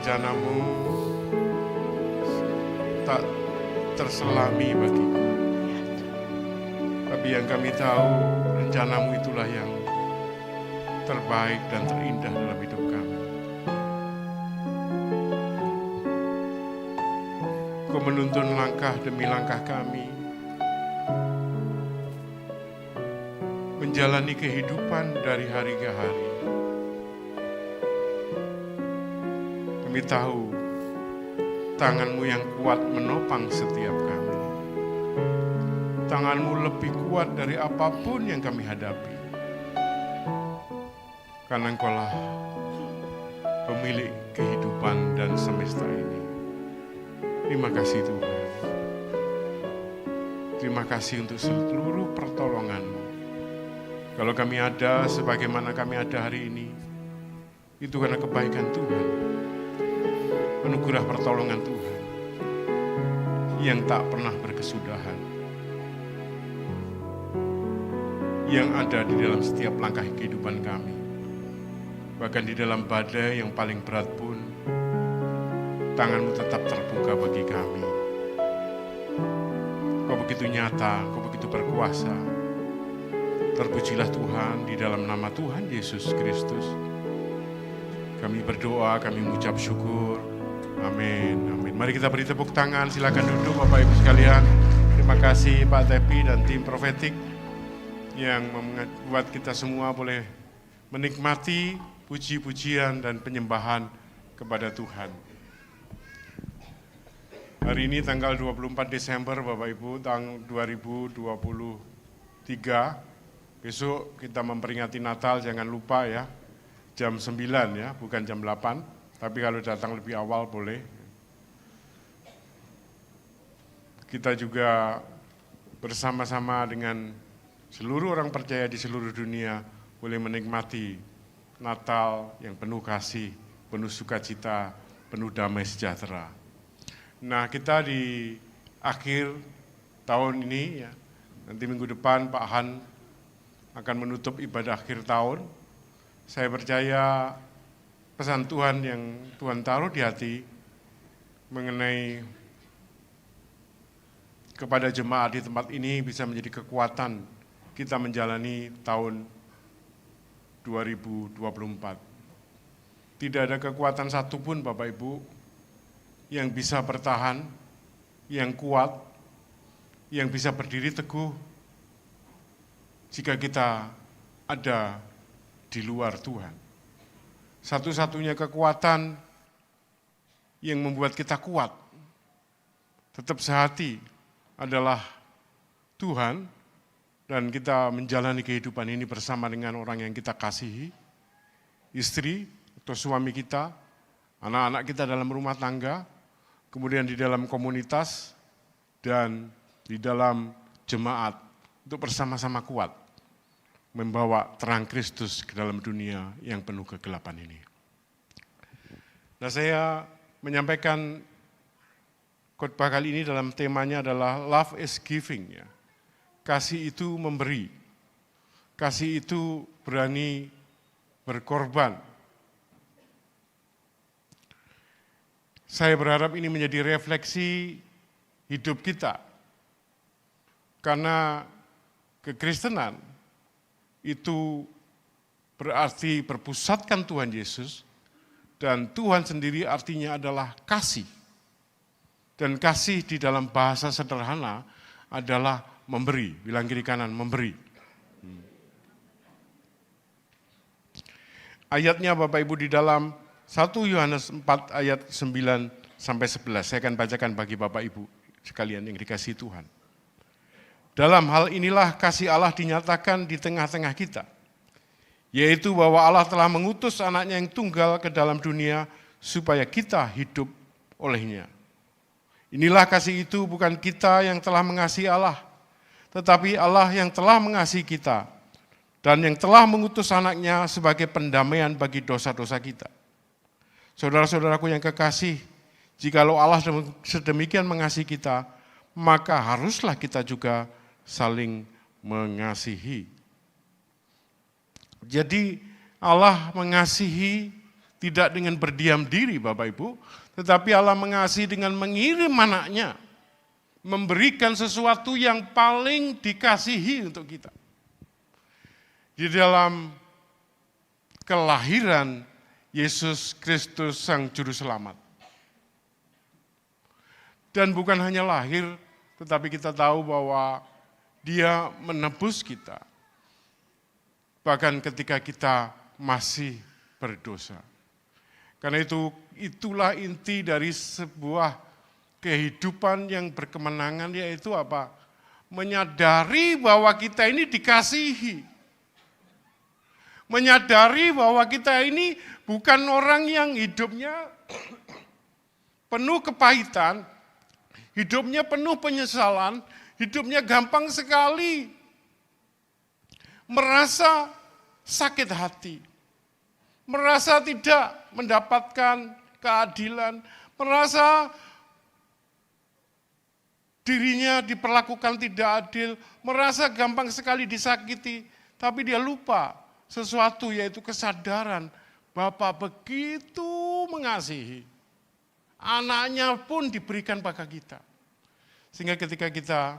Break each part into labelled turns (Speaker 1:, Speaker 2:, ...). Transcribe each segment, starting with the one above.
Speaker 1: rencanamu tak terselami bagiku. Tapi yang kami tahu, rencanamu itulah yang terbaik dan terindah dalam hidup kami. Kau menuntun langkah demi langkah kami, menjalani kehidupan dari hari ke hari. Kami tahu tangan-Mu yang kuat menopang setiap kami. Tangan-Mu lebih kuat dari apapun yang kami hadapi. Karena Engkau-lah pemilik kehidupan dan semesta ini. Terima kasih Tuhan. Terima kasih untuk seluruh pertolongan-Mu. Kalau kami ada sebagaimana kami ada hari ini, itu karena kebaikan Tuhan. Anugerah pertolongan Tuhan yang tak pernah berkesudahan, yang ada di dalam setiap langkah kehidupan kami. Bahkan di dalam badai yang paling berat pun, tangan-Mu tetap terbuka bagi kami. Kau begitu nyata, Kau begitu berkuasa. Terpujilah Tuhan di dalam nama Tuhan Yesus Kristus. Kami berdoa, kami mengucap syukur. Amin, amin. Mari kita beri tepuk tangan, silakan duduk Bapak Ibu sekalian. Terima kasih Pak Tepi dan tim Profetik yang membuat kita semua boleh menikmati puji-pujian dan penyembahan kepada Tuhan. Hari ini tanggal 24 Desember Bapak Ibu, tahun 2023. Besok kita memperingati Natal, jangan lupa ya, jam 9 ya, bukan jam 8. Tapi kalau datang lebih awal boleh. Kita juga bersama-sama dengan seluruh orang percaya di seluruh dunia boleh menikmati Natal yang penuh kasih, penuh sukacita, penuh damai sejahtera. Nah, kita di akhir tahun ini ya, nanti minggu depan Pak Han akan menutup ibadah akhir tahun. Saya percaya pesan Tuhan yang Tuhan taruh di hati mengenai kepada jemaat di tempat ini bisa menjadi kekuatan kita menjalani tahun 2024. Tidak ada kekuatan satupun Bapak Ibu yang bisa bertahan, yang kuat, yang bisa berdiri teguh jika kita ada di luar Tuhan. Satu-satunya kekuatan yang membuat kita kuat, tetap sehati adalah Tuhan, dan kita menjalani kehidupan ini bersama dengan orang yang kita kasihi, istri atau suami kita, anak-anak kita dalam rumah tangga, kemudian di dalam komunitas, dan di dalam jemaat, untuk bersama-sama kuat membawa terang Kristus ke dalam dunia yang penuh kegelapan ini. Nah, saya menyampaikan khotbah kali ini dalam temanya adalah Love is Giving. Ya. Kasih itu memberi, kasih itu berani berkorban. Saya berharap ini menjadi refleksi hidup kita, karena kekristenan itu berarti berpusatkan Tuhan Yesus, dan Tuhan sendiri artinya adalah kasih. Dan kasih di dalam bahasa sederhana adalah memberi, bilang kiri kanan, memberi. Ayatnya Bapak Ibu di dalam 1 Yohanes 4 ayat 9 sampai 11, saya akan bacakan bagi Bapak Ibu sekalian yang dikasihi Tuhan. Dalam hal inilah kasih Allah dinyatakan di tengah-tengah kita, yaitu bahwa Allah telah mengutus anaknya yang tunggal ke dalam dunia supaya kita hidup olehnya. Inilah kasih itu, bukan kita yang telah mengasihi Allah, tetapi Allah yang telah mengasihi kita dan yang telah mengutus anaknya sebagai pendamaian bagi dosa-dosa kita. Saudara-saudaraku yang kekasih, jikalau Allah sedemikian mengasihi kita, maka haruslah kita juga saling mengasihi. Jadi Allah mengasihi Tidak dengan berdiam diri Bapak Ibu, tetapi Allah mengasihi dengan mengirim anaknya, memberikan sesuatu yang paling dikasihi untuk kita. Di dalam kelahiran Yesus Kristus Sang Juru Selamat. Dan bukan hanya lahir, tetapi kita tahu bahwa Dia menebus kita. Bahkan ketika kita masih berdosa. Karena itulah inti dari sebuah kehidupan yang berkemenangan, yaitu apa? Menyadari bahwa kita ini dikasihi. Menyadari bahwa kita ini bukan orang yang hidupnya penuh kepahitan, hidupnya penuh penyesalan, hidupnya gampang sekali merasa sakit hati, merasa tidak mendapatkan keadilan, merasa dirinya diperlakukan tidak adil, merasa gampang sekali disakiti, tapi dia lupa sesuatu, yaitu kesadaran Bapa begitu mengasihi. Anaknya pun diberikan pada kita. Sehingga ketika kita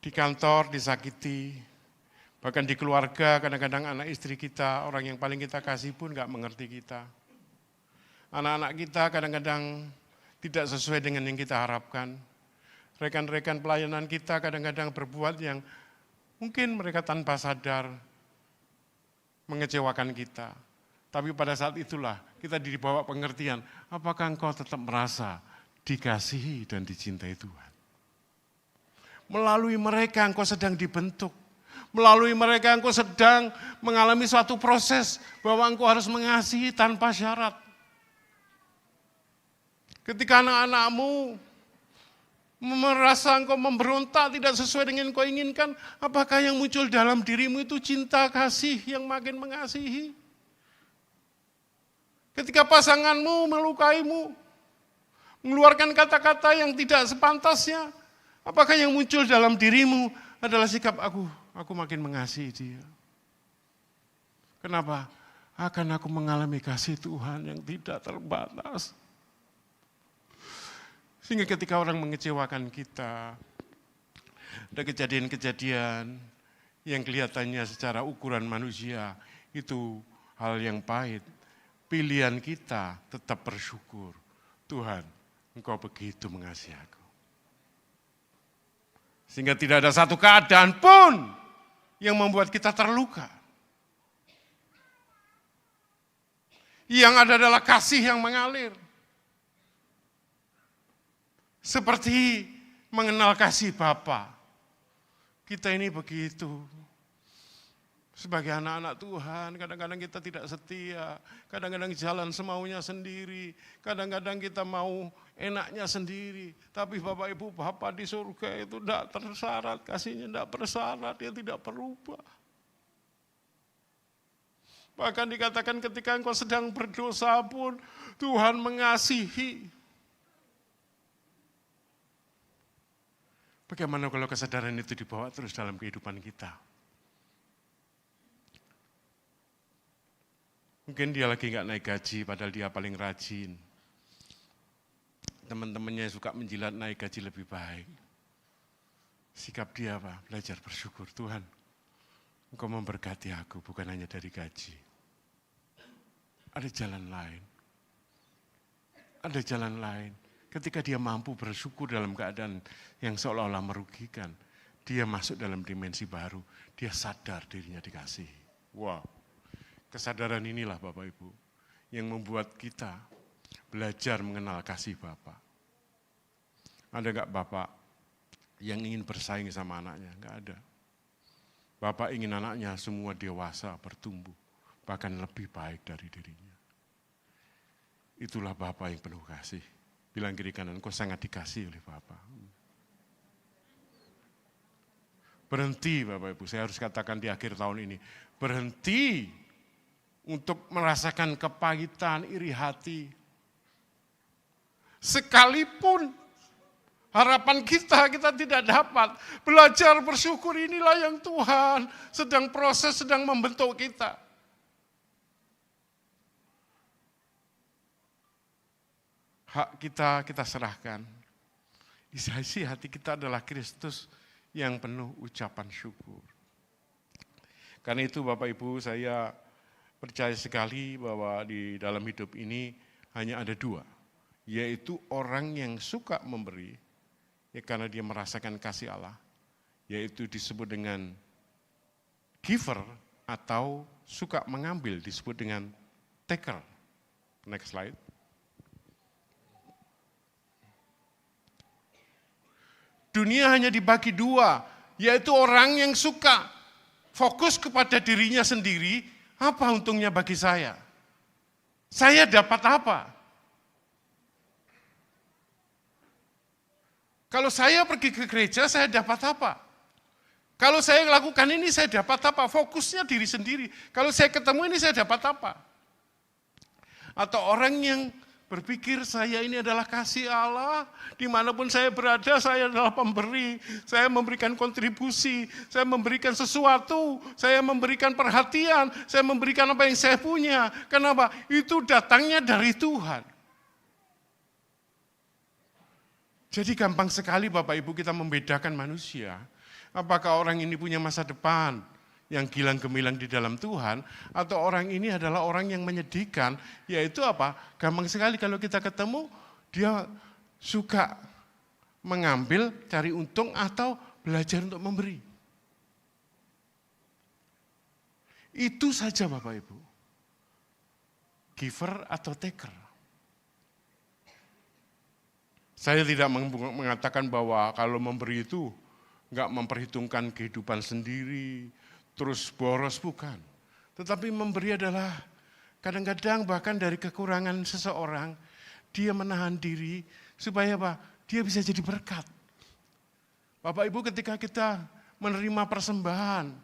Speaker 1: di kantor disakiti, bahkan di keluarga kadang-kadang anak istri kita, orang yang paling kita kasih pun gak mengerti kita. Anak-anak kita kadang-kadang tidak sesuai dengan yang kita harapkan. Rekan-rekan pelayanan kita kadang-kadang berbuat yang mungkin mereka tanpa sadar mengecewakan kita. Tapi pada saat itulah kita dibawa pengertian, apakah engkau tetap merasa dikasihi dan dicintai Tuhan? Melalui mereka engkau sedang dibentuk. Melalui mereka engkau sedang mengalami suatu proses bahwa engkau harus mengasihi tanpa syarat. Ketika anak-anakmu merasa engkau memberontak tidak sesuai dengan engkau inginkan, apakah yang muncul dalam dirimu itu cinta kasih yang makin mengasihi? Ketika pasanganmu melukaimu, mengeluarkan kata-kata yang tidak sepantasnya, apakah yang muncul dalam dirimu adalah sikap aku makin mengasihi dia. Kenapa? Akan aku mengalami kasih Tuhan yang tidak terbatas. Sehingga ketika orang mengecewakan kita, ada kejadian-kejadian yang kelihatannya secara ukuran manusia itu hal yang pahit. Pilihan kita tetap bersyukur. Tuhan, Engkau begitu mengasihi aku. Sehingga tidak ada satu keadaan pun yang membuat kita terluka. Yang ada adalah kasih yang mengalir. Seperti mengenal kasih Bapa. Kita ini begitu. Sebagai anak-anak Tuhan, kadang-kadang kita tidak setia, kadang-kadang jalan semaunya sendiri, kadang-kadang kita mau enaknya sendiri. Tapi Bapak Ibu Bapa di surga itu tidak tersyarat, kasihnya tidak bersyarat, dia tidak berubah. Bahkan dikatakan ketika engkau sedang berdosa pun Tuhan mengasihi. Bagaimana kalau kesadaran itu dibawa terus dalam kehidupan kita? Mungkin dia lagi nggak naik gaji, padahal dia paling rajin. Teman-temannya suka menjilat naik gaji lebih baik. Sikap dia apa? Belajar bersyukur. Tuhan, Engkau memberkati aku bukan hanya dari gaji. Ada jalan lain. Ada jalan lain. Ketika dia mampu bersyukur dalam keadaan yang seolah-olah merugikan, dia masuk dalam dimensi baru. Dia sadar dirinya dikasihi. Wow. Kesadaran inilah Bapak Ibu yang membuat kita belajar mengenal kasih Bapak. Ada enggak Bapak yang ingin bersaing sama anaknya? Enggak ada. Bapak ingin anaknya semua dewasa, bertumbuh, bahkan lebih baik dari dirinya. Itulah Bapak yang penuh kasih. Bilang kiri kanan, kau sangat dikasih oleh Bapak. Berhenti Bapak Ibu, saya harus katakan di akhir tahun ini. Berhenti untuk merasakan kepahitan, iri hati. Sekalipun harapan kita tidak dapat. Belajar bersyukur inilah yang Tuhan sedang proses, sedang membentuk kita. hak kita serahkan. Isi hati kita adalah Kristus yang penuh ucapan syukur. Karena itu Bapak Ibu, saya percaya sekali bahwa di dalam hidup ini hanya ada dua, yaitu orang yang suka memberi, ya karena dia merasakan kasih Allah, yaitu disebut dengan giver, atau suka mengambil disebut dengan taker. Next slide. Dunia hanya dibagi dua, yaitu orang yang suka fokus kepada dirinya sendiri, apa untungnya bagi saya? Saya dapat apa? Kalau saya pergi ke gereja, saya dapat apa? Kalau saya lakukan ini, saya dapat apa? Fokusnya diri sendiri. Kalau saya ketemu ini, saya dapat apa? Atau orang yang berpikir saya ini adalah kasih Allah, dimanapun saya berada saya adalah pemberi, saya memberikan kontribusi, saya memberikan sesuatu, saya memberikan perhatian, saya memberikan apa yang saya punya. Kenapa? Itu datangnya dari Tuhan. Jadi gampang sekali Bapak Ibu kita membedakan manusia. Apakah orang ini punya masa depan yang gilang gemilang di dalam Tuhan, atau orang ini adalah orang yang menyedihkan, yaitu apa? Gampang sekali kalau kita ketemu, dia suka mengambil, cari untung, atau belajar untuk memberi. Itu saja Bapak Ibu. Giver atau taker. Saya tidak mengatakan bahwa kalau memberi itu enggak memperhitungkan kehidupan sendiri, terus boros, bukan. Tetapi memberi adalah kadang-kadang bahkan dari kekurangan seseorang, dia menahan diri supaya apa? Dia bisa jadi berkat. Bapak Ibu ketika kita menerima persembahan,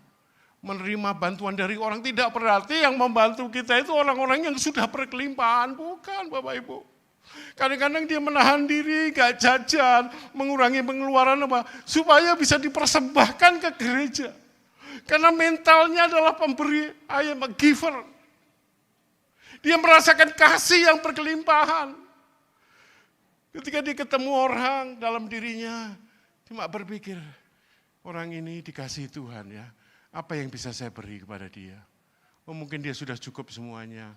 Speaker 1: menerima bantuan dari orang, tidak berarti yang membantu kita itu orang-orang yang sudah berkelimpahan, bukan Bapak Ibu. Kadang-kadang dia menahan diri, gak jajan, mengurangi pengeluaran apa, supaya bisa dipersembahkan ke gereja. Karena mentalnya adalah pemberi, I am a giver. Dia merasakan kasih yang berkelimpahan. Ketika dia ketemu orang dalam dirinya, cuma berpikir, orang ini dikasihi Tuhan ya, apa yang bisa saya beri kepada dia? Oh mungkin dia sudah cukup semuanya.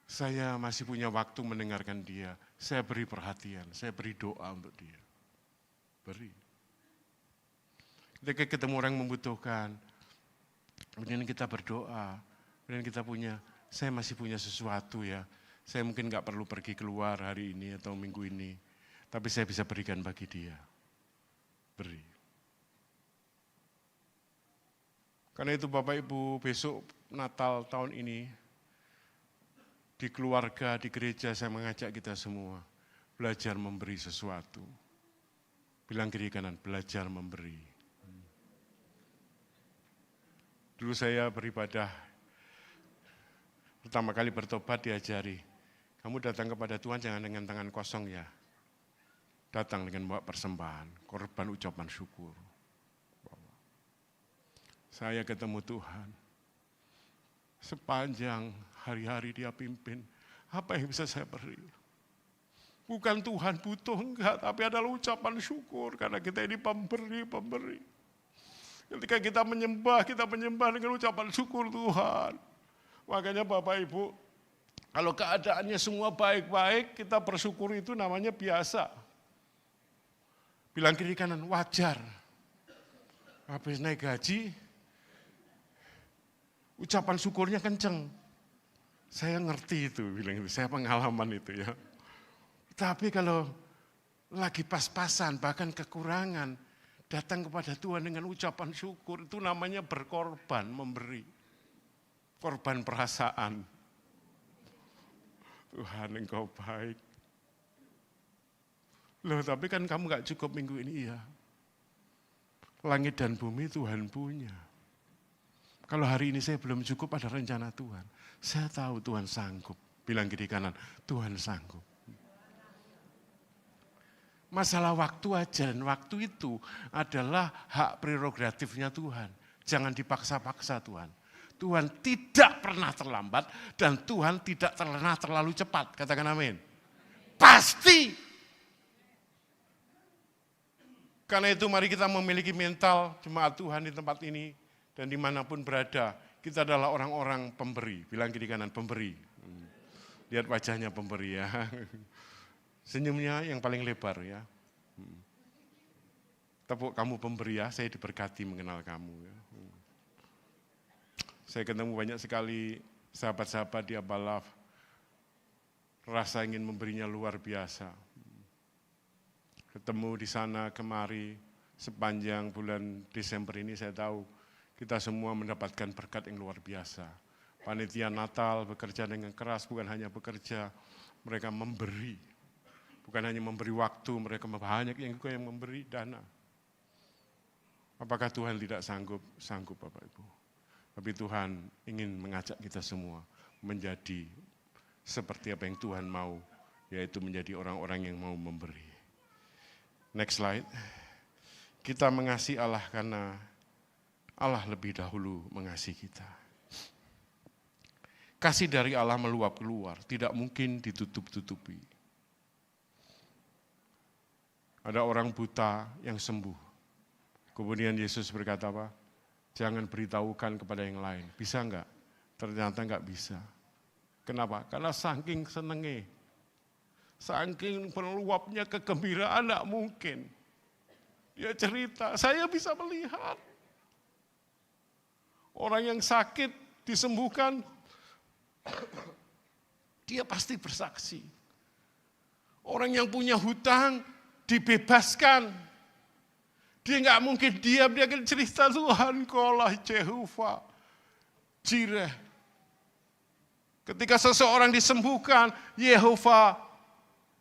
Speaker 1: Saya masih punya waktu mendengarkan dia, saya beri perhatian, saya beri doa untuk dia. Beri. Ketika ketemu orang membutuhkan, kemudian kita berdoa, kemudian kita punya, saya masih punya sesuatu ya, saya mungkin gak perlu pergi keluar hari ini atau minggu ini, tapi saya bisa berikan bagi dia. Beri. Karena itu Bapak Ibu, besok Natal tahun ini, di keluarga, di gereja saya mengajak kita semua, belajar memberi sesuatu. Bilang kiri kanan, belajar memberi. Dulu saya beribadah, pertama kali bertobat diajari, kamu datang kepada Tuhan jangan dengan tangan kosong ya. Datang dengan bawa persembahan, korban ucapan syukur. Saya ketemu Tuhan, sepanjang hari-hari dia pimpin, apa yang bisa saya beri? Bukan Tuhan butuh, enggak, tapi adalah ucapan syukur, karena kita ini pemberi. Ketika kita menyembah dengan ucapan syukur Tuhan. Makanya Bapak Ibu, kalau keadaannya semua baik-baik, kita bersyukur itu namanya biasa. Bilang kiri kanan, wajar. Habis naik gaji, ucapan syukurnya kenceng. Saya ngerti itu, bilang itu, saya pengalaman itu ya. Tapi kalau lagi pas-pasan, bahkan kekurangan, datang kepada Tuhan dengan ucapan syukur, itu namanya berkorban, memberi. Korban perasaan. Tuhan engkau baik. Loh tapi kan kamu gak cukup minggu ini, iya. Langit dan bumi Tuhan punya. Kalau hari ini saya belum cukup, ada rencana Tuhan. Saya tahu Tuhan sanggup. Bilang kiri kanan, Tuhan sanggup. Masalah waktu aja, dan waktu itu adalah hak prerogatifnya Tuhan. Jangan dipaksa-paksa Tuhan. Tuhan tidak pernah terlambat dan Tuhan tidak pernah terlalu cepat. Katakan amin. Pasti. Karena itu mari kita memiliki mental jemaat Tuhan di tempat ini dan dimanapun berada. Kita adalah orang-orang pemberi. Bilang kiri kanan, pemberi. Lihat wajahnya pemberi ya. Senyumnya yang paling lebar ya. Tepuk kamu pemberi ya, saya diberkati mengenal kamu ya. Saya ketemu banyak sekali sahabat-sahabat di Abalaf. Rasa ingin memberinya luar biasa. Ketemu di sana kemari sepanjang bulan Desember ini saya tahu kita semua mendapatkan berkat yang luar biasa. Panitia Natal bekerja dengan keras, bukan hanya bekerja, mereka memberi. Bukan hanya memberi waktu, mereka banyak yang juga yang memberi dana. Apakah Tuhan tidak sanggup? Sanggup Bapak Ibu. Tapi Tuhan ingin mengajak kita semua menjadi seperti apa yang Tuhan mau, yaitu menjadi orang-orang yang mau memberi. Next slide. Kita mengasihi Allah karena Allah lebih dahulu mengasihi kita. Kasih dari Allah meluap keluar, tidak mungkin ditutup-tutupi. Ada orang buta yang sembuh. Kemudian Yesus berkata apa? Jangan beritahukan kepada yang lain. Bisa enggak? Ternyata enggak bisa. Kenapa? Karena saking senengnya. Saking meluapnya kegembiraan enggak mungkin. Dia cerita, saya bisa melihat. Orang yang sakit disembuhkan, dia pasti bersaksi. Orang yang punya hutang dibebaskan. Dia nggak mungkin diam, dia akan cerita Tuhan kaulah Jehovah Jireh. Ketika seseorang disembuhkan, Yehova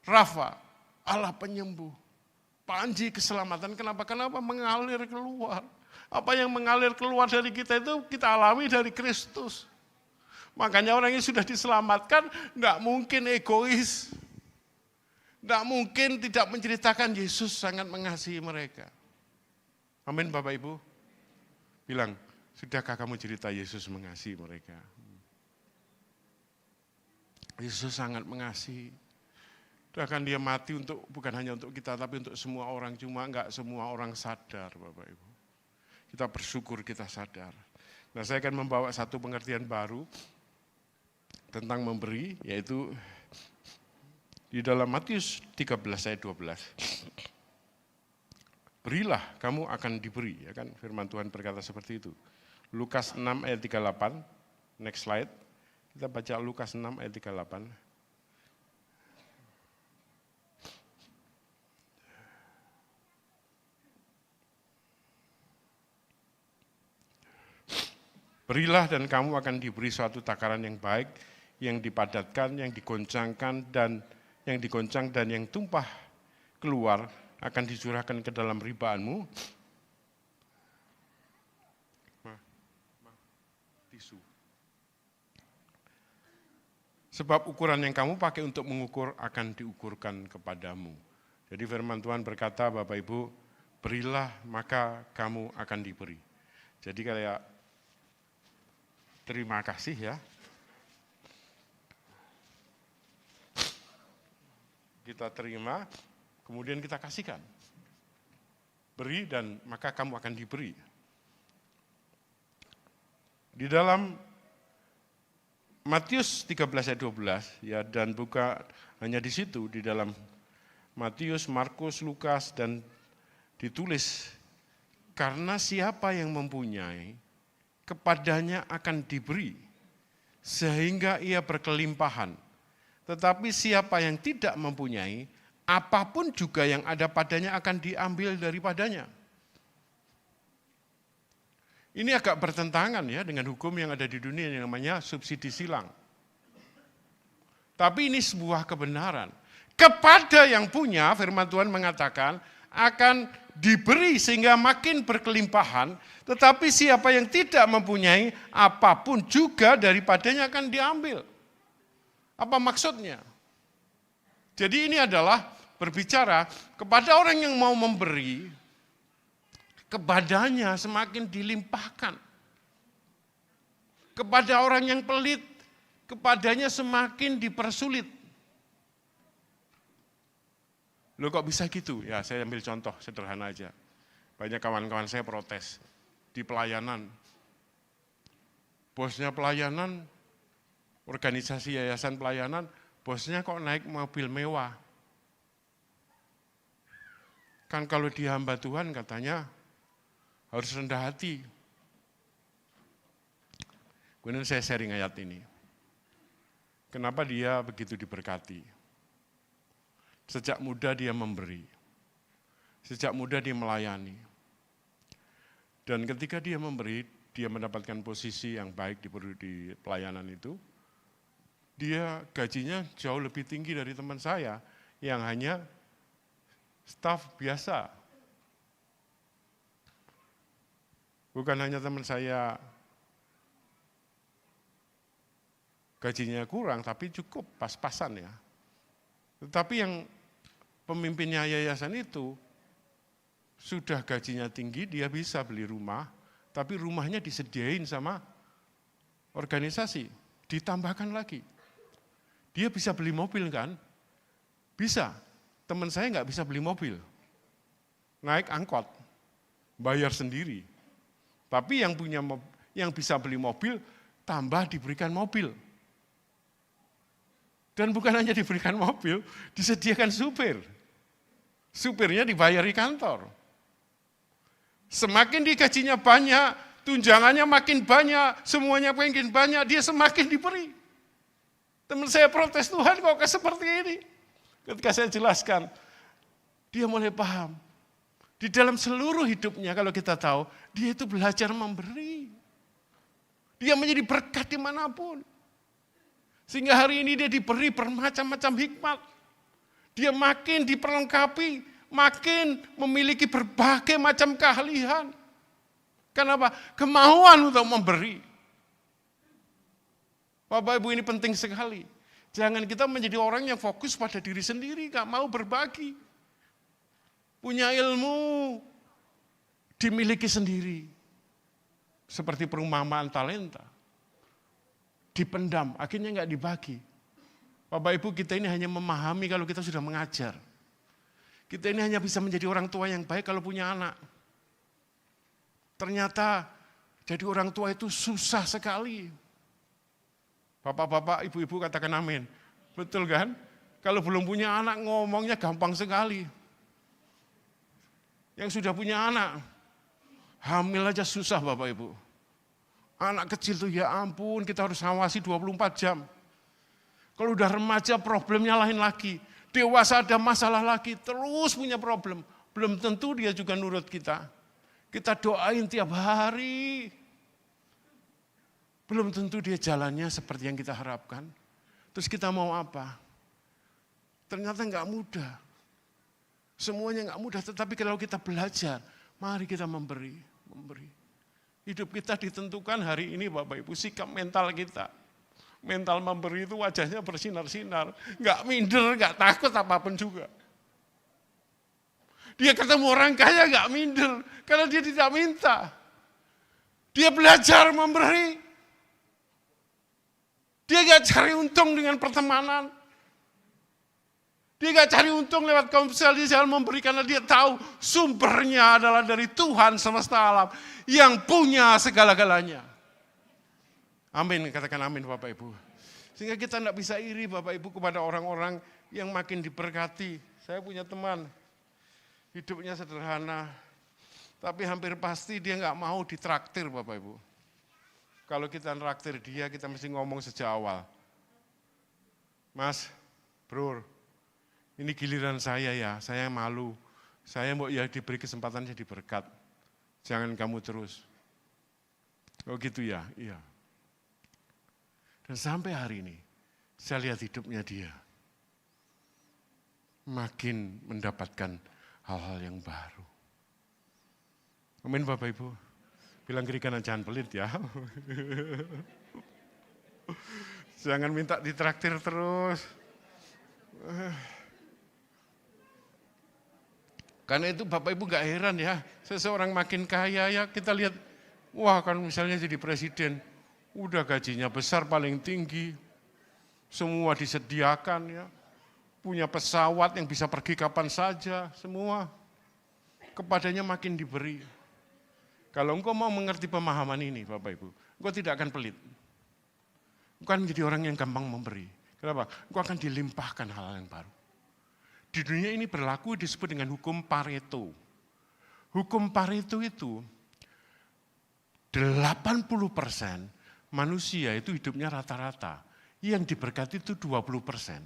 Speaker 1: Rafa, Allah penyembuh. Panji keselamatan, kenapa? Kenapa mengalir keluar. Apa yang mengalir keluar dari kita itu kita alami dari Kristus. Makanya orang yang sudah diselamatkan enggak mungkin egois. Enggak mungkin tidak menceritakan Yesus sangat mengasihi mereka. Amin Bapak Ibu. Bilang, sudahkah kamu cerita Yesus mengasihi mereka? Yesus sangat mengasihi. Bahkan dia mati bukan hanya untuk kita, tapi untuk semua orang. Cuma enggak semua orang sadar Bapak Ibu. Kita bersyukur kita sadar. Nah saya akan membawa satu pengertian baru tentang memberi, yaitu di dalam Matius 13 ayat 12. Berilah, kamu akan diberi, ya kan? Firman Tuhan berkata seperti itu. Lukas 6 ayat 38, next slide. Kita baca Lukas 6 ayat 38. Berilah dan kamu akan diberi suatu takaran yang baik, yang dipadatkan, yang digoncangkan dan yang tumpah keluar akan dicurahkan ke dalam ribaanmu. Tisu. Sebab ukuran yang kamu pakai untuk mengukur akan diukurkan kepadamu. Jadi firman Tuhan berkata, Bapak Ibu, berilah maka kamu akan diberi. Jadi kayak terima kasih ya. Kita terima, kemudian kita kasihkan. Beri dan maka kamu akan diberi. Di dalam Matius 13 ayat 12 ya, dan bukan hanya di situ, di dalam Matius, Markus, Lukas dan ditulis, karena siapa yang mempunyai kepadanya akan diberi sehingga ia berkelimpahan. Tetapi siapa yang tidak mempunyai, apapun juga yang ada padanya akan diambil daripadanya. Ini agak bertentangan ya dengan hukum yang ada di dunia yang namanya subsidi silang. Tapi ini sebuah kebenaran. Kepada yang punya, firman Tuhan mengatakan, akan diberi sehingga makin berkelimpahan, tetapi siapa yang tidak mempunyai, apapun juga daripadanya akan diambil. Apa maksudnya? Jadi ini adalah berbicara kepada orang yang mau memberi, kepadanya semakin dilimpahkan. Kepada orang yang pelit, kepadanya semakin dipersulit. Loh kok bisa gitu? Ya saya ambil contoh sederhana aja. Banyak kawan-kawan saya protes di pelayanan. Bosnya pelayanan, organisasi yayasan pelayanan, bosnya kok naik mobil mewah. Kan kalau dia hamba Tuhan katanya harus rendah hati. Kemudian saya sharing ayat ini. Kenapa dia begitu diberkati? Sejak muda dia memberi. Sejak muda dia melayani. Dan ketika dia memberi, dia mendapatkan posisi yang baik di pelayanan itu, dia gajinya jauh lebih tinggi dari teman saya yang hanya staf biasa. Bukan hanya teman saya gajinya kurang, tapi cukup pas-pasan ya. Tetapi yang pemimpinnya yayasan itu sudah gajinya tinggi, dia bisa beli rumah, tapi rumahnya disediain sama organisasi, ditambahkan lagi. Dia bisa beli mobil kan? Bisa. Teman saya nggak bisa beli mobil. Naik angkot, bayar sendiri. Tapi yang bisa beli mobil, tambah diberikan mobil. Dan bukan hanya diberikan mobil, disediakan supir. Supirnya dibayar di kantor. Semakin gajinya banyak, tunjangannya makin banyak, semuanya makin banyak, dia semakin diberi. Teman saya protes, Tuhan kok seperti ini? Ketika saya jelaskan, dia mulai paham. Di dalam seluruh hidupnya kalau kita tahu, dia itu belajar memberi. Dia menjadi berkat dimanapun. Sehingga hari ini dia diberi bermacam-macam hikmat. Dia makin diperlengkapi, makin memiliki berbagai macam keahlian. Kenapa? Kemauan untuk memberi. Bapak Ibu ini penting sekali. Jangan kita menjadi orang yang fokus pada diri sendiri, gak mau berbagi. Punya ilmu, dimiliki sendiri. Seperti perumpamaan talenta. Dipendam, akhirnya nggak dibagi. Bapak Ibu, kita ini hanya memahami kalau kita sudah mengajar. Kita ini hanya bisa menjadi orang tua yang baik kalau punya anak. Ternyata jadi orang tua itu susah sekali. Bapak-bapak, ibu-ibu katakan amin. Betul kan? Kalau belum punya anak ngomongnya gampang sekali. Yang sudah punya anak, hamil aja susah Bapak Ibu. Anak kecil tuh ya ampun, kita harus awasi 24 jam. Kalau udah remaja problemnya lain lagi. Dewasa ada masalah lagi, terus punya problem. Belum tentu dia juga nurut kita. Kita doain tiap hari. Belum tentu dia jalannya seperti yang kita harapkan. Terus kita mau apa? Ternyata enggak mudah. Semuanya enggak mudah, tetapi kalau kita belajar, mari kita memberi. Hidup kita ditentukan hari ini Bapak Ibu, sikap mental kita. Mental memberi itu wajahnya bersinar-sinar. Enggak minder, enggak takut apapun juga. Dia ketemu orang kaya enggak minder, karena dia tidak minta. Dia belajar memberi. Dia enggak cari untung dengan pertemanan. Dia enggak cari untung lewat komersial memberi karena dia tahu sumbernya adalah dari Tuhan semesta alam yang punya segala-galanya. Amin, katakan amin Bapak Ibu. Sehingga kita tidak bisa iri Bapak Ibu kepada orang-orang yang makin diberkati. Saya punya teman, hidupnya sederhana, tapi hampir pasti dia nggak mau ditraktir Bapak Ibu. Kalau kita traktir dia, kita mesti ngomong sejak awal. Mas, bro, ini giliran saya ya, saya malu. Saya mau ya diberi kesempatan jadi berkat. Jangan kamu terus. Oh gitu ya, iya. Dan sampai hari ini, saya lihat hidupnya dia. Makin mendapatkan hal-hal yang baru. Amin Bapak Ibu. Bilang kiri kanan jangan pelit ya. Jangan minta ditraktir terus. Karena itu Bapak Ibu gak heran ya, seseorang makin kaya ya kita lihat, wah kan misalnya jadi presiden, udah gajinya besar paling tinggi, semua disediakan ya, punya pesawat yang bisa pergi kapan saja, semua kepadanya makin diberi. Kalau engkau mau mengerti pemahaman ini, Bapak Ibu, engkau tidak akan pelit. Engkau akan menjadi orang yang gampang memberi. Kenapa? Engkau akan dilimpahkan hal yang baru. Di dunia ini berlaku disebut dengan hukum Pareto. Hukum Pareto itu 80% manusia itu hidupnya rata-rata. Yang diberkati itu 20%.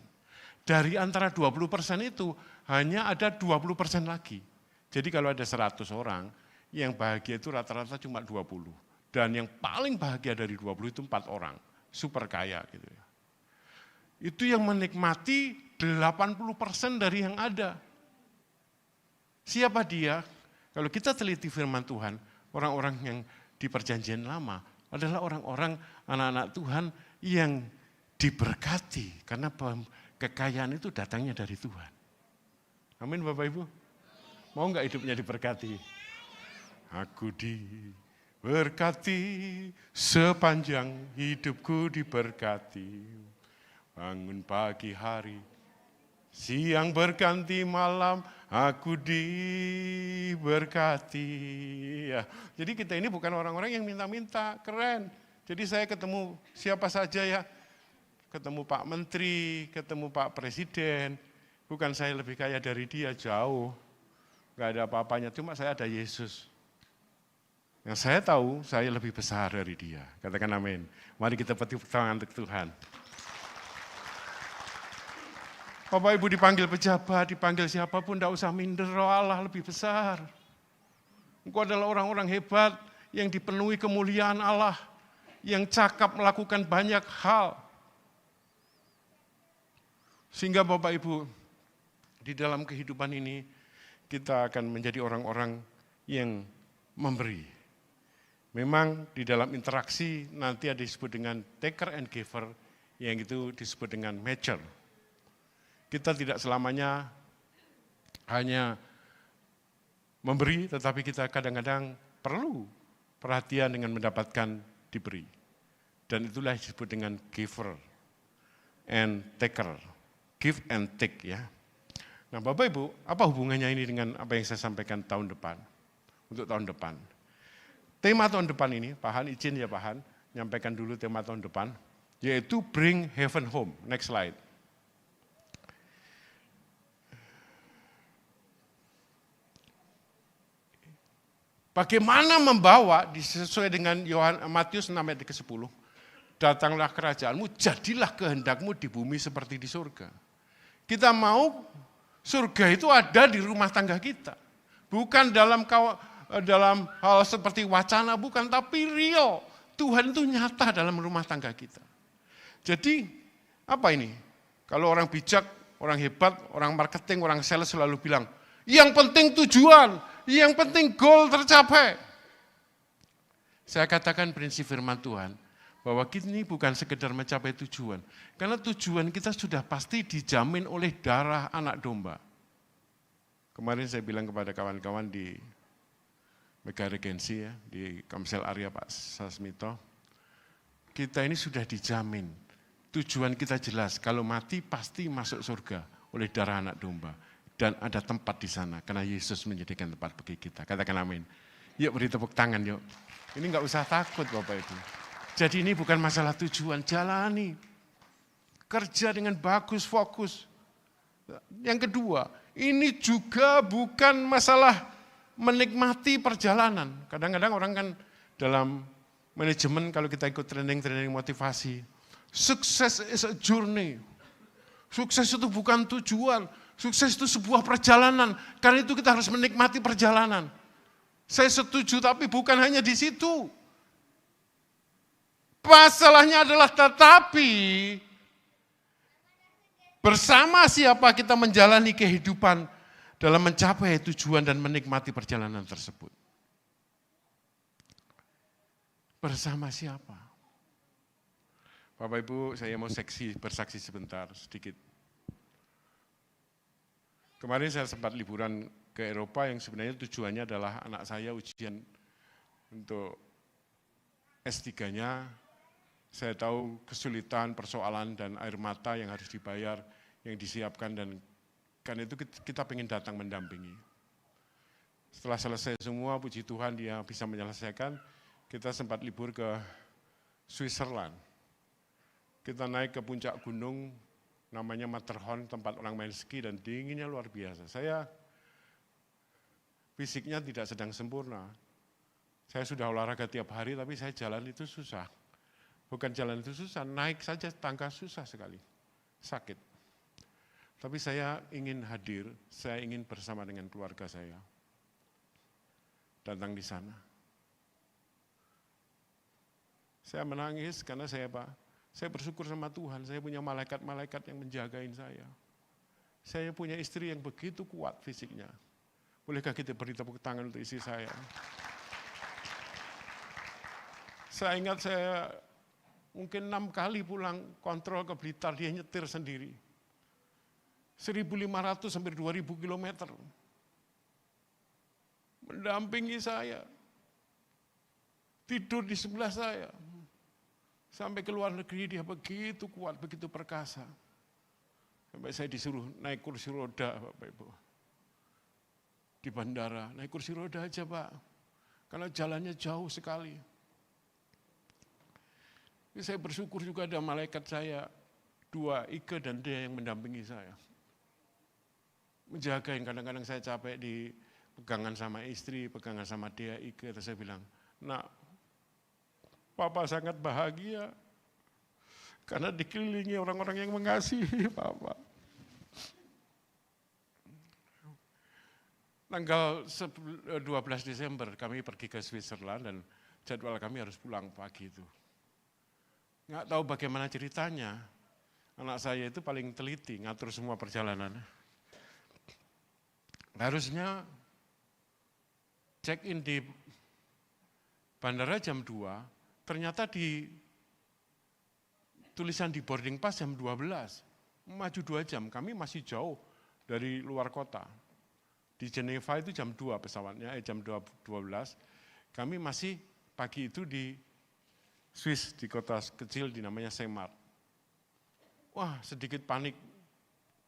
Speaker 1: Dari antara 20% itu hanya ada 20% lagi. Jadi kalau ada 100 orang, yang bahagia itu rata-rata cuma 20. Dan yang paling bahagia dari 20 itu 4 orang. Super kaya gitu ya. Itu yang menikmati 80% dari yang ada. Siapa dia? Kalau kita teliti firman Tuhan, orang-orang yang di perjanjian lama adalah orang-orang anak-anak Tuhan yang diberkati. Karena kekayaan itu datangnya dari Tuhan. Amin Bapak Ibu. Mau enggak hidupnya diberkati? Aku diberkati, sepanjang hidupku diberkati. Bangun pagi hari, siang berganti malam, aku diberkati. Ya, jadi kita ini bukan orang-orang yang minta-minta, keren. Jadi saya ketemu siapa saja ya, ketemu Pak Menteri, ketemu Pak Presiden, bukan saya lebih kaya dari dia, jauh. Gak ada apa-apanya, cuma saya ada Yesus. Yang saya tahu, saya lebih besar dari dia. Katakan amin. Mari kita tepuk tangan untuk Tuhan. Bapak Ibu dipanggil pejabat, dipanggil siapapun, tidak usah minder, roh Allah lebih besar. Engkau adalah orang-orang hebat yang dipenuhi kemuliaan Allah, yang cakap melakukan banyak hal. Sehingga Bapak Ibu, di dalam kehidupan ini, kita akan menjadi orang-orang yang memberi. Memang di dalam interaksi nanti ada disebut dengan taker and giver, yang itu disebut dengan matcher. Kita tidak selamanya hanya memberi, tetapi kita kadang-kadang perlu perhatian dengan mendapatkan diberi. Dan itulah disebut dengan giver and taker, give and take ya. Nah Bapak Ibu, apa hubungannya ini dengan apa yang saya sampaikan tahun depan, untuk tahun depan. Tema tahun depan ini, Pak Han izin ya Pak Han, nyampaikan dulu tema tahun depan, yaitu Bring Heaven Home. Next slide. Bagaimana membawa, sesuai dengan Matius 6 ayat ke-10, datanglah kerajaanmu, jadilah kehendakmu di bumi seperti di surga. Kita mau surga itu ada di rumah tangga kita. Bukan dalam hal seperti wacana, bukan, tapi real. Tuhan itu nyata dalam rumah tangga kita. Jadi, apa ini? Kalau orang bijak, orang hebat, orang marketing, orang sales selalu bilang, yang penting tujuan, yang penting goal tercapai. Saya katakan prinsip firman Tuhan, bahwa kita ini bukan sekedar mencapai tujuan. Karena tujuan kita sudah pasti dijamin oleh darah anak domba. Kemarin saya bilang kepada kawan-kawan di Mega Regency ya, di Kamsel Arya Pak Sasmito, kita ini sudah dijamin. Tujuan kita jelas, kalau mati pasti masuk surga oleh darah anak domba. Dan ada tempat di sana, karena Yesus menjadikan tempat bagi kita. Katakan amin. Yuk beri tepuk tangan yuk. Ini enggak usah takut Bapak Ibu. Jadi ini bukan masalah tujuan, jalani. Kerja dengan bagus, fokus. Yang kedua, ini juga bukan masalah menikmati perjalanan. Kadang-kadang orang kan dalam manajemen kalau kita ikut training motivasi, sukses is a journey. Sukses itu bukan tujuan. Sukses itu sebuah perjalanan, karena itu kita harus menikmati perjalanan. Saya setuju, tapi bukan hanya di situ. Masalahnya adalah tetapi, bersama siapa kita menjalani kehidupan dalam mencapai tujuan dan menikmati perjalanan tersebut. Bersama siapa? Bapak Ibu, saya mau bersaksi sebentar, sedikit. Kemarin saya sempat liburan ke Eropa yang sebenarnya tujuannya adalah anak saya ujian untuk S3-nya. Saya tahu kesulitan, persoalan, dan air mata yang harus dibayar. yang disiapkan, dan karena itu kita pengen datang mendampingi. Setelah selesai semua, puji Tuhan dia bisa menyelesaikan, kita sempat libur ke Switzerland. Kita naik ke puncak gunung, namanya Matterhorn, tempat orang main ski, dan dinginnya luar biasa. Saya fisiknya tidak sedang sempurna. Saya sudah olahraga tiap hari, tapi saya jalan itu susah. Bukan jalan itu susah, naik saja tangga susah sekali, sakit. Tapi saya ingin hadir, saya ingin bersama dengan keluarga saya. Datang di sana. Saya menangis karena saya bersyukur sama Tuhan, saya punya malaikat-malaikat yang menjagain saya. Saya punya istri yang begitu kuat fisiknya. Bolehkah kita beri tepuk tangan untuk istri saya? Saya ingat saya mungkin 6 kali pulang kontrol ke Blitar, dia nyetir sendiri. 1.500 sampai 2.000 kilometer. Mendampingi saya. Tidur di sebelah saya. Sampai ke luar negeri dia begitu kuat, begitu perkasa. Sampai saya disuruh naik kursi roda, Bapak Ibu. Di bandara, naik kursi roda aja Pak. Karena jalannya jauh sekali. Saya bersyukur juga ada malaikat saya, 2, Ike dan Dea yang mendampingi saya. Menjagain, kadang-kadang saya capek di pegangan sama istri, pegangan sama Dea, Ike, terus saya bilang, "Nak, Papa sangat bahagia karena dikelilingi orang-orang yang mengasihi Papa." Tanggal 12 Desember kami pergi ke Switzerland dan jadwal kami harus pulang pagi itu. Nggak tahu bagaimana ceritanya, anak saya itu paling teliti ngatur semua perjalanan. Harusnya check-in di bandara jam 2, ternyata di tulisan di boarding pass jam 12, maju 2 jam, kami masih jauh dari luar kota. Di Geneva itu jam 2 pesawatnya, jam 12, kami masih pagi itu di Swiss, di kota kecil di namanya Saint-Marc. Wah, sedikit panik,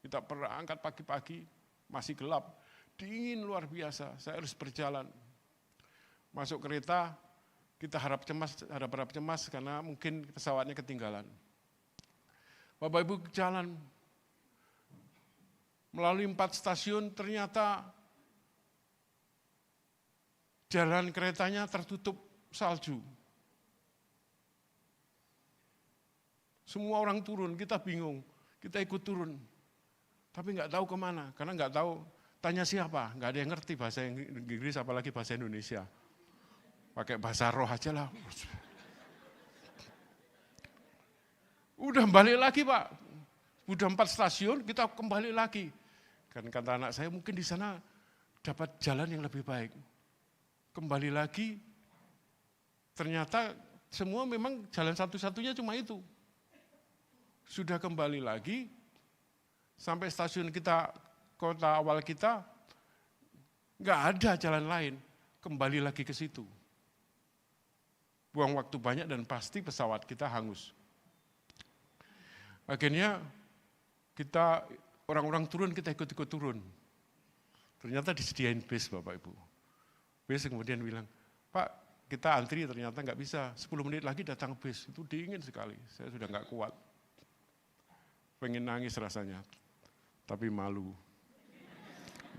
Speaker 1: kita berangkat pagi-pagi, masih gelap, dingin luar biasa, saya harus berjalan. Masuk kereta, kita harap cemas karena mungkin pesawatnya ketinggalan. Bapak Ibu jalan, melalui 4 stasiun ternyata jalan keretanya tertutup salju. Semua orang turun, kita bingung, kita ikut turun. Tapi nggak tahu kemana, karena nggak tahu, tanya siapa, nggak ada yang ngerti bahasa Inggris, apalagi bahasa Indonesia. Pakai bahasa roh aja lah. Udah balik lagi Pak, udah 4 stasiun, kita kembali lagi. Kan kata anak saya, mungkin di sana dapat jalan yang lebih baik. Kembali lagi, ternyata semua memang jalan satu-satunya cuma itu. Sudah kembali lagi, sampai stasiun kita, kota awal kita, nggak ada jalan lain, kembali lagi ke situ. Buang waktu banyak dan pasti pesawat kita hangus. Akhirnya kita, orang-orang turun, kita ikut-ikut turun. Ternyata disediain bis Bapak Ibu. Bis kemudian bilang, "Pak, kita antri ternyata nggak bisa, 10 menit lagi datang bis." Itu dingin sekali, saya sudah nggak kuat. Pengen nangis rasanya, tapi malu.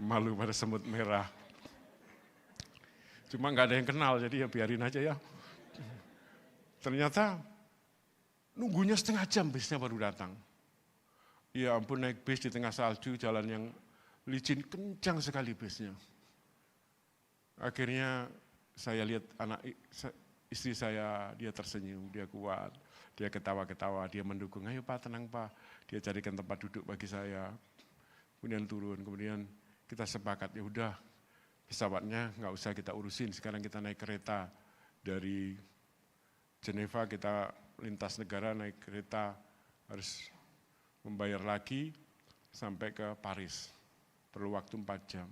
Speaker 1: Malu pada semut merah. Cuma nggak ada yang kenal, jadi ya biarin aja ya. Ternyata nunggunya setengah jam bisnya baru datang. Ya ampun, naik bis di tengah salju, jalan yang licin, kencang sekali bisnya. Akhirnya saya lihat istri saya, dia tersenyum, dia kuat, dia ketawa-ketawa, dia mendukung, "Ayo Pak, tenang Pak." Dia carikan tempat duduk bagi saya, kemudian turun, kemudian kita sepakat, ya udah pesawatnya nggak usah kita urusin, sekarang kita naik kereta dari Geneva, kita lintas negara naik kereta, harus membayar lagi sampai ke Paris, perlu waktu 4 jam.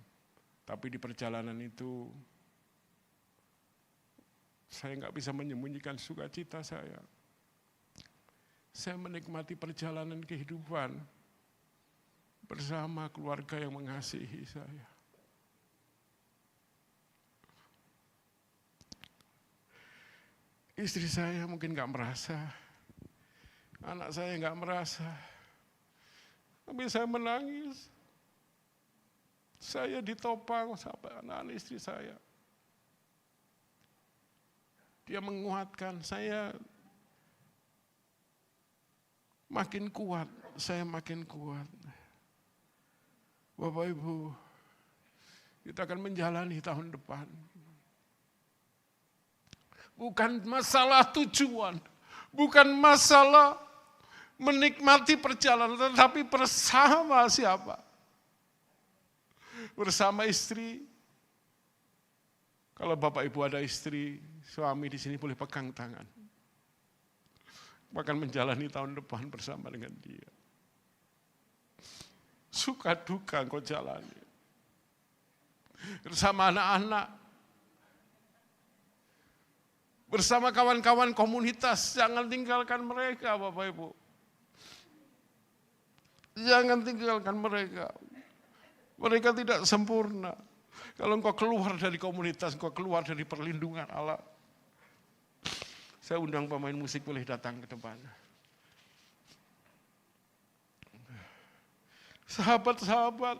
Speaker 1: Tapi di perjalanan itu, saya nggak bisa menyembunyikan sukacita saya. Saya menikmati perjalanan kehidupan. bersama keluarga yang mengasihi saya. Istri saya mungkin gak merasa, anak saya gak merasa, tapi saya menangis. Saya ditopang sampai anak-anak istri saya. Dia menguatkan, saya makin kuat, saya makin kuat. Bapak Ibu, kita akan menjalani tahun depan. Bukan masalah tujuan, bukan masalah menikmati perjalanan, tetapi bersama siapa? Bersama istri. Kalau Bapak Ibu ada istri, suami di sini boleh pegang tangan. Bahkan menjalani tahun depan bersama dengan dia. Suka duka engkau jalani. Bersama anak-anak. Bersama kawan-kawan komunitas, jangan tinggalkan mereka Bapak Ibu. Jangan tinggalkan mereka. Mereka tidak sempurna. Kalau engkau keluar dari komunitas, engkau keluar dari perlindungan Allah. Saya undang pemain musik boleh datang ke depan. Sahabat-sahabat,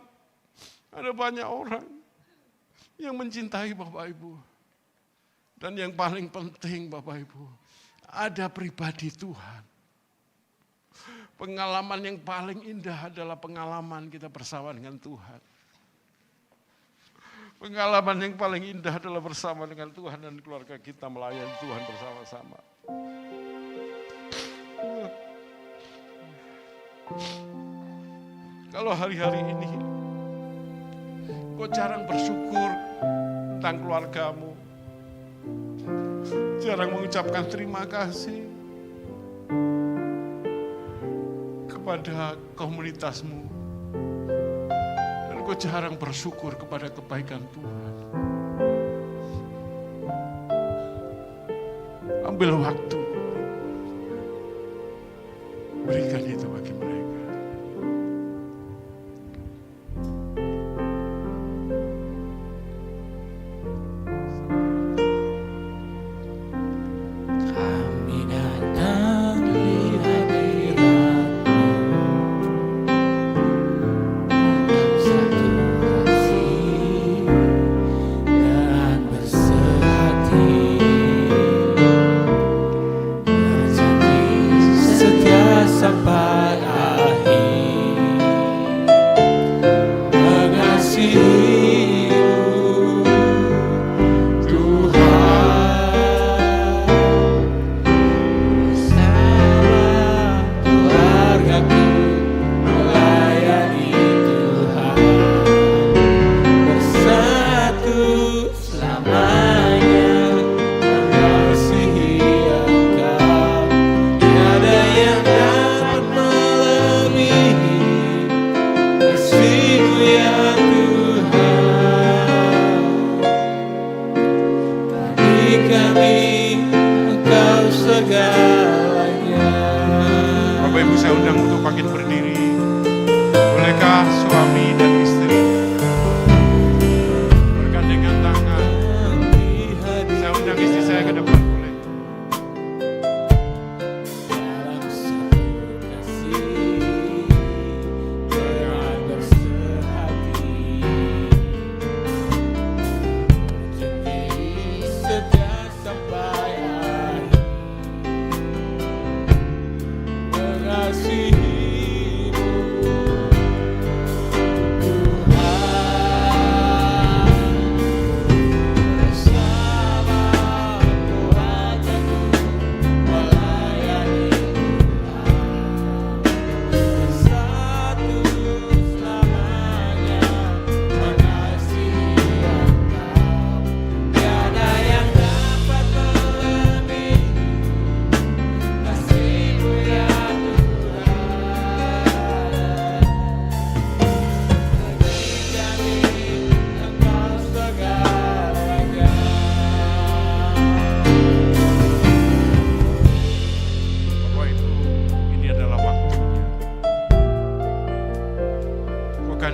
Speaker 1: ada banyak orang yang mencintai Bapak Ibu. Dan yang paling penting Bapak Ibu, ada pribadi Tuhan. Pengalaman yang paling indah adalah pengalaman kita bersama dengan Tuhan. Pengalaman yang paling indah adalah bersama dengan Tuhan dan keluarga kita melayani Tuhan bersama-sama. Kalau hari-hari ini kau jarang bersyukur tentang keluargamu, jarang mengucapkan terima kasih kepada komunitasmu, dan kau jarang bersyukur kepada kebaikan Tuhan. Ambil waktu, berikan itu bagi mereka.
Speaker 2: Sampai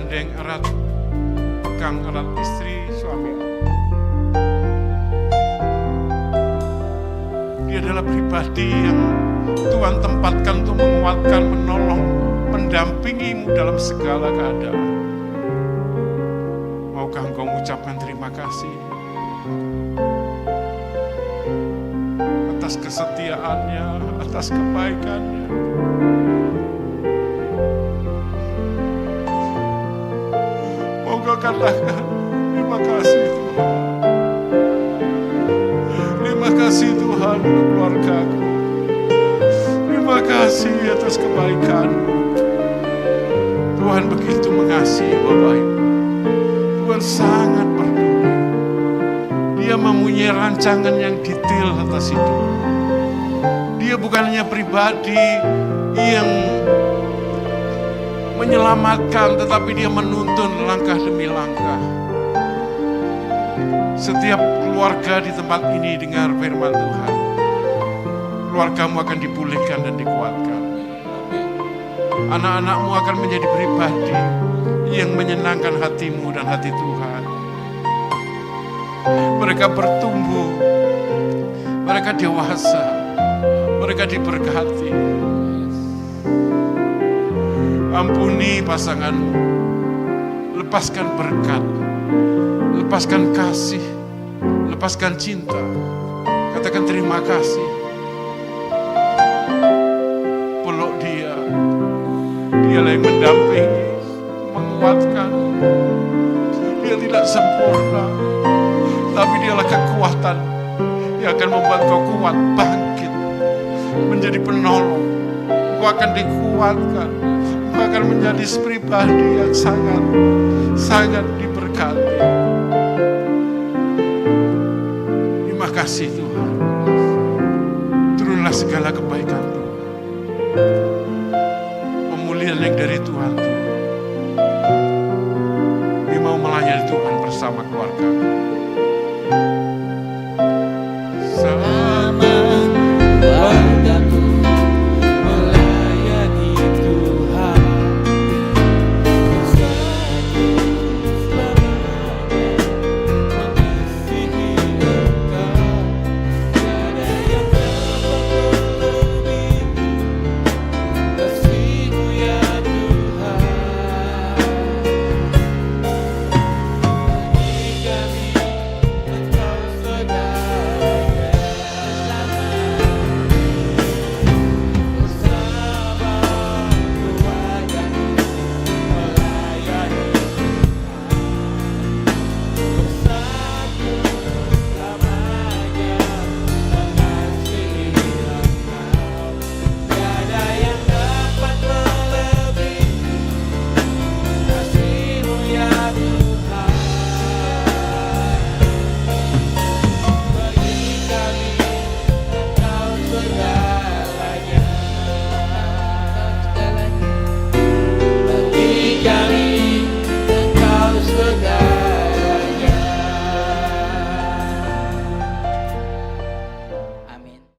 Speaker 1: menggandeng erat, pegang erat istri suami. Dia adalah pribadi yang Tuhan tempatkan untuk menguatkan, menolong, mendampingimu dalam segala keadaan. Maukah engkau mengucapkan terima kasih atas kesetiaannya, atas kebaikannya? Maukah katakan terima kasih Tuhan. Terima kasih Tuhan untuk keluargaku. Terima kasih atas kebaikan-Mu. Tuhan begitu mengasihi Bapak Ibu. Tuhan sangat peduli. Dia mempunyai rancangan yang detail atas hidup. Dia bukan hanya pribadi yang menyelamatkan, tetapi dia menuntun langkah demi langkah. Setiap keluarga di tempat ini dengar firman Tuhan. Keluargamu akan dipulihkan dan dikuatkan. Anak-anakmu akan menjadi pribadi yang menyenangkan hatimu dan hati Tuhan. Mereka bertumbuh, mereka dewasa, mereka diberkati. Ampuni pasanganmu, lepaskan berkat, lepaskan kasih, lepaskan cinta. Katakan terima kasih. Peluk dia. Dialah yang mendampingi, menguatkan. Dia tidak sempurna, tapi dialah kekuatan yang akan membuat kau kuat, bangkit, menjadi penolong. Kau akan dikuatkan. Kau akan menjadi pribadi yang sangat diberkati. Terima kasih Tuhan. Turunlah segala kebaikan Tuhan. Pemulihan yang dari Tuhan. Dia mau melayani Tuhan bersama keluarga.